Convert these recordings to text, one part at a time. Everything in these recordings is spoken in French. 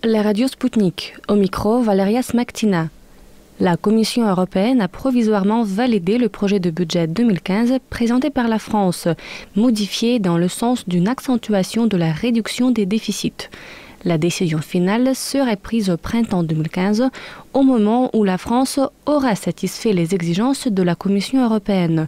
La radio Sputnik. Au micro, Valeria Smaktina. La Commission européenne a provisoirement validé le projet de budget 2015 présenté par la France, modifié dans le sens d'une accentuation de la réduction des déficits. La décision finale serait prise au printemps 2015, au moment où la France aura satisfait les exigences de la Commission européenne.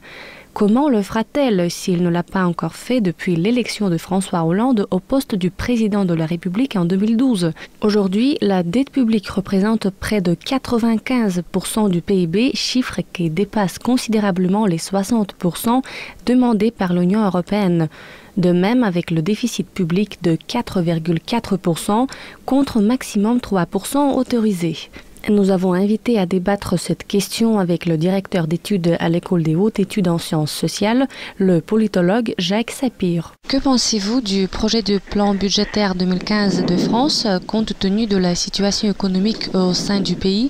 Comment le fera-t-elle s'il ne l'a pas encore fait depuis l'élection de François Hollande au poste du président de la République en 2012 ? Aujourd'hui, la dette publique représente près de 95% du PIB, chiffre qui dépasse considérablement les 60% demandés par l'Union européenne. De même avec le déficit public de 4,4% contre maximum 3% autorisé. Nous avons invité à débattre cette question avec le directeur d'études à l'École des hautes études en sciences sociales, le politologue Jacques Sapir. Que pensez-vous du projet de plan budgétaire 2015 de France, compte tenu de la situation économique au sein du pays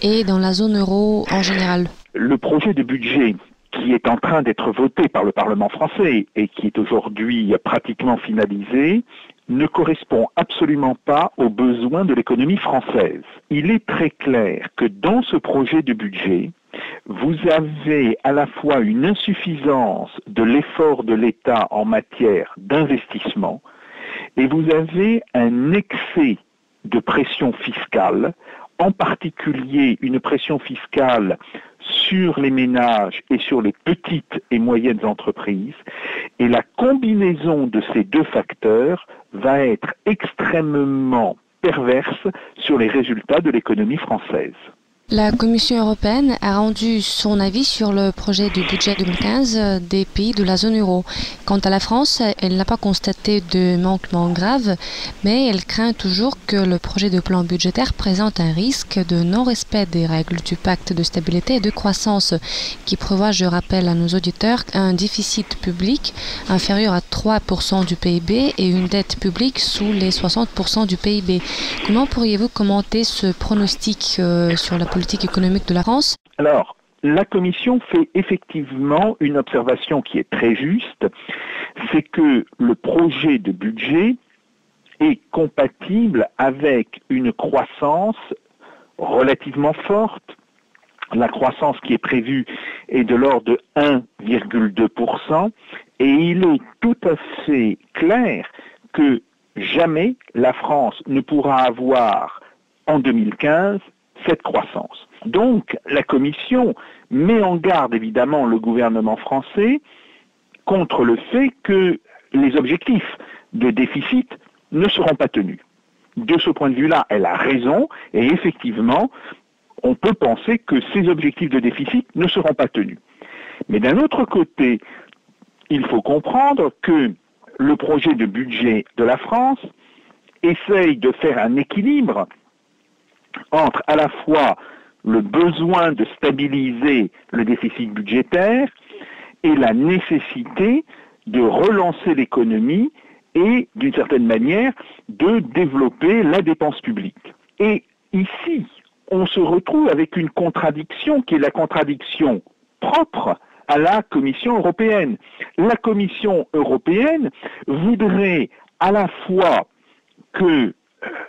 et dans la zone euro en général ? Le projet de budget qui est en train d'être voté par le Parlement français et qui est aujourd'hui pratiquement finalisé, ne correspond absolument pas aux besoins de l'économie française. Il est très clair que dans ce projet de budget, vous avez à la fois une insuffisance de l'effort de l'État en matière d'investissement et vous avez un excès de pression fiscale, en particulier une pression fiscale sur les ménages et sur les petites et moyennes entreprises, et la combinaison de ces deux facteurs va être extrêmement perverse sur les résultats de l'économie française. La Commission européenne a rendu son avis sur le projet du budget 2015 des pays de la zone euro. Quant à la France, elle n'a pas constaté de manquement grave, mais elle craint toujours que le projet de plan budgétaire présente un risque de non-respect des règles du pacte de stabilité et de croissance, qui prévoit, je rappelle à nos auditeurs, un déficit public inférieur à 3% du PIB et une dette publique sous les 60% du PIB. Comment pourriez-vous commenter ce pronostic sur la politique économique de la France ? Alors, la Commission fait effectivement une observation qui est très juste, c'est que le projet de budget est compatible avec une croissance relativement forte. La croissance qui est prévue est de l'ordre de 1,2% et il est tout à fait clair que jamais la France ne pourra avoir en 2015 cette croissance. Donc, la Commission met en garde évidemment le gouvernement français contre le fait que les objectifs de déficit ne seront pas tenus. De ce point de vue-là, elle a raison, et effectivement, on peut penser que ces objectifs de déficit ne seront pas tenus. Mais d'un autre côté, il faut comprendre que le projet de budget de la France essaye de faire un équilibre entre à la fois le besoin de stabiliser le déficit budgétaire et la nécessité de relancer l'économie et, d'une certaine manière, de développer la dépense publique. Et ici, on se retrouve avec une contradiction qui est la contradiction propre à la Commission européenne. La Commission européenne voudrait à la fois que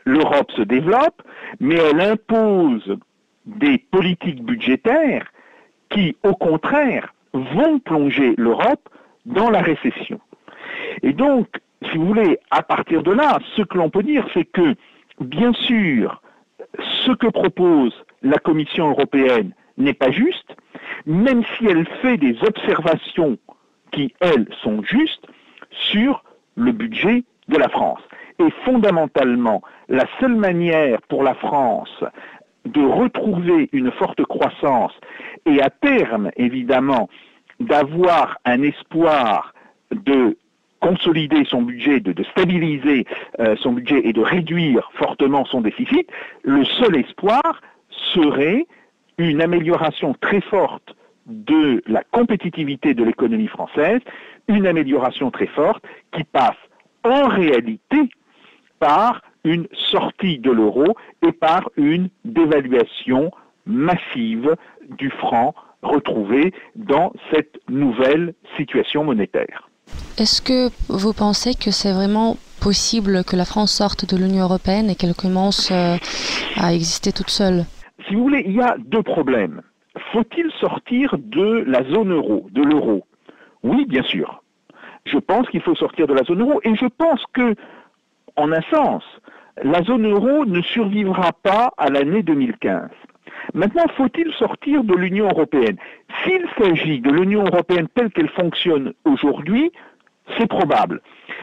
l'Europe se développe, mais elle impose des politiques budgétaires qui, au contraire, vont plonger l'Europe dans la récession. Et donc, si vous voulez, à partir de là, ce que l'on peut dire, c'est que, bien sûr, ce que propose la Commission européenne n'est pas juste, même si elle fait des observations qui, elles, sont justes sur le budget de la France. Et fondamentalement, la seule manière pour la France de retrouver une forte croissance et à terme, évidemment, d'avoir un espoir de consolider son budget, de stabiliser son budget et de réduire fortement son déficit, le seul espoir serait une amélioration très forte de la compétitivité de l'économie française, une amélioration très forte qui passe en réalité par une sortie de l'euro et par une dévaluation massive du franc retrouvé dans cette nouvelle situation monétaire. Est-ce que vous pensez que c'est vraiment possible que la France sorte de l'Union européenne et qu'elle commence à exister toute seule? Si vous voulez, il y a deux problèmes. Faut-il sortir de la zone euro, de l'euro? Oui, bien sûr. Je pense qu'il faut sortir de la zone euro et je pense que, en un sens, la zone euro ne survivra pas à l'année 2015. Maintenant, faut-il sortir de l'Union européenne? S'il s'agit de l'Union européenne telle qu'elle fonctionne aujourd'hui, c'est probable.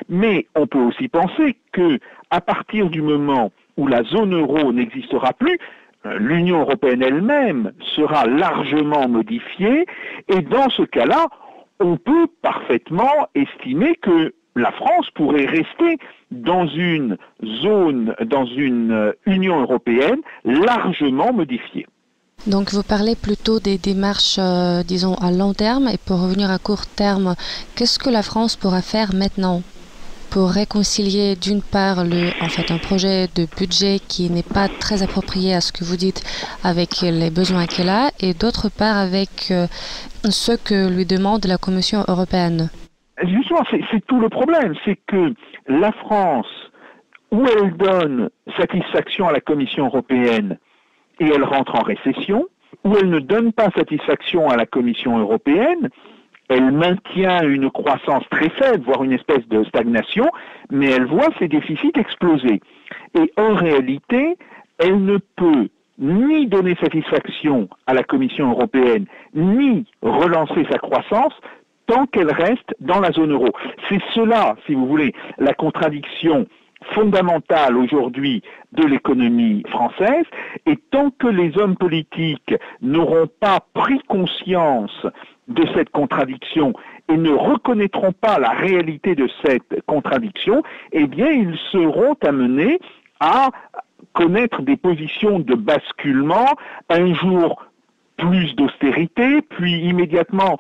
Mais on peut aussi penser que, à partir du moment où la zone euro n'existera plus, l'Union européenne elle-même sera largement modifiée, et dans ce cas-là, on peut parfaitement estimer que la France pourrait rester dans une zone, dans une Union européenne largement modifiée. Donc vous parlez plutôt des démarches, disons, à long terme, et pour revenir à court terme, qu'est-ce que la France pourra faire maintenant pour réconcilier d'une part un projet de budget qui n'est pas très approprié à ce que vous dites avec les besoins qu'elle a, et d'autre part avec ce que lui demande la Commission européenne? Justement, c'est tout le problème, c'est que la France, où elle donne satisfaction à la Commission européenne et elle rentre en récession, où elle ne donne pas satisfaction à la Commission européenne, elle maintient une croissance très faible, voire une espèce de stagnation, mais elle voit ses déficits exploser. Et en réalité, elle ne peut ni donner satisfaction à la Commission européenne, ni relancer sa croissance tant qu'elle reste dans la zone euro. C'est cela, si vous voulez, la contradiction fondamentale aujourd'hui de l'économie française, et tant que les hommes politiques n'auront pas pris conscience de cette contradiction et ne reconnaîtront pas la réalité de cette contradiction, eh bien ils seront amenés à connaître des positions de basculement, un jour plus d'austérité, puis immédiatement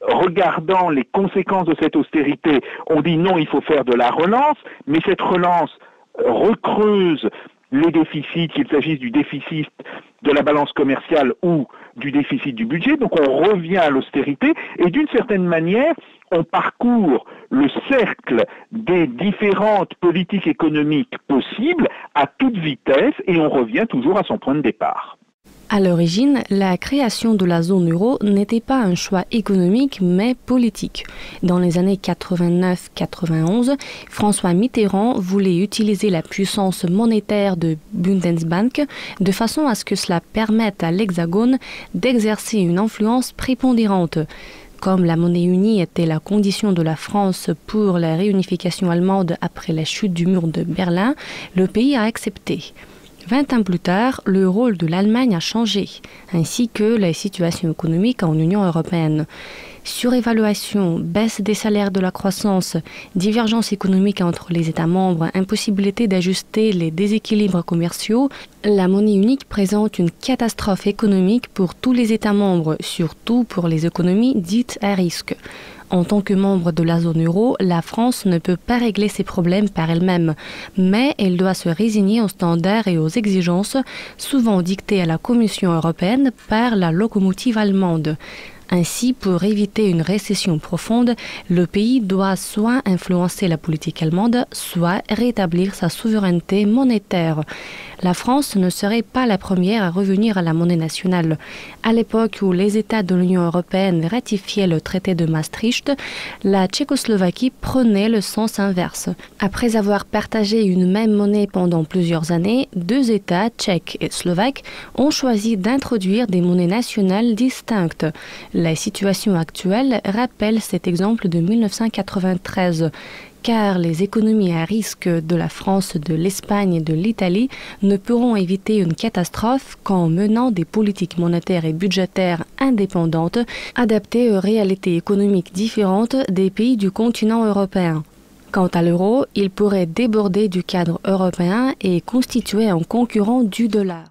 regardant les conséquences de cette austérité, on dit non, il faut faire de la relance, mais cette relance recreuse les déficits, qu'il s'agisse du déficit de la balance commerciale ou du déficit du budget, donc on revient à l'austérité, et d'une certaine manière, on parcourt le cercle des différentes politiques économiques possibles à toute vitesse, et on revient toujours à son point de départ. À l'origine, la création de la zone euro n'était pas un choix économique, mais politique. Dans les années 89-91, François Mitterrand voulait utiliser la puissance monétaire de Bundesbank de façon à ce que cela permette à l'Hexagone d'exercer une influence prépondérante. Comme la monnaie unie était la condition de la France pour la réunification allemande après la chute du mur de Berlin, le pays a accepté. 20 ans plus tard, le rôle de l'Allemagne a changé, ainsi que la situation économique en Union européenne. Surévaluation, baisse des salaires, de la croissance, divergence économique entre les États membres, impossibilité d'ajuster les déséquilibres commerciaux, la monnaie unique présente une catastrophe économique pour tous les États membres, surtout pour les économies dites à risque. En tant que membre de la zone euro, la France ne peut pas régler ses problèmes par elle-même, mais elle doit se résigner aux standards et aux exigences souvent dictées à la Commission européenne par la locomotive allemande. Ainsi, pour éviter une récession profonde, le pays doit soit influencer la politique allemande, soit rétablir sa souveraineté monétaire. La France ne serait pas la première à revenir à la monnaie nationale. À l'époque où les États de l'Union européenne ratifiaient le traité de Maastricht, la Tchécoslovaquie prenait le sens inverse. Après avoir partagé une même monnaie pendant plusieurs années, deux États, tchèques et slovaques, ont choisi d'introduire des monnaies nationales distinctes. La situation actuelle rappelle cet exemple de 1993. Car les économies à risque de la France, de l'Espagne et de l'Italie ne pourront éviter une catastrophe qu'en menant des politiques monétaires et budgétaires indépendantes, adaptées aux réalités économiques différentes des pays du continent européen. Quant à l'euro, il pourrait déborder du cadre européen et constituer un concurrent du dollar.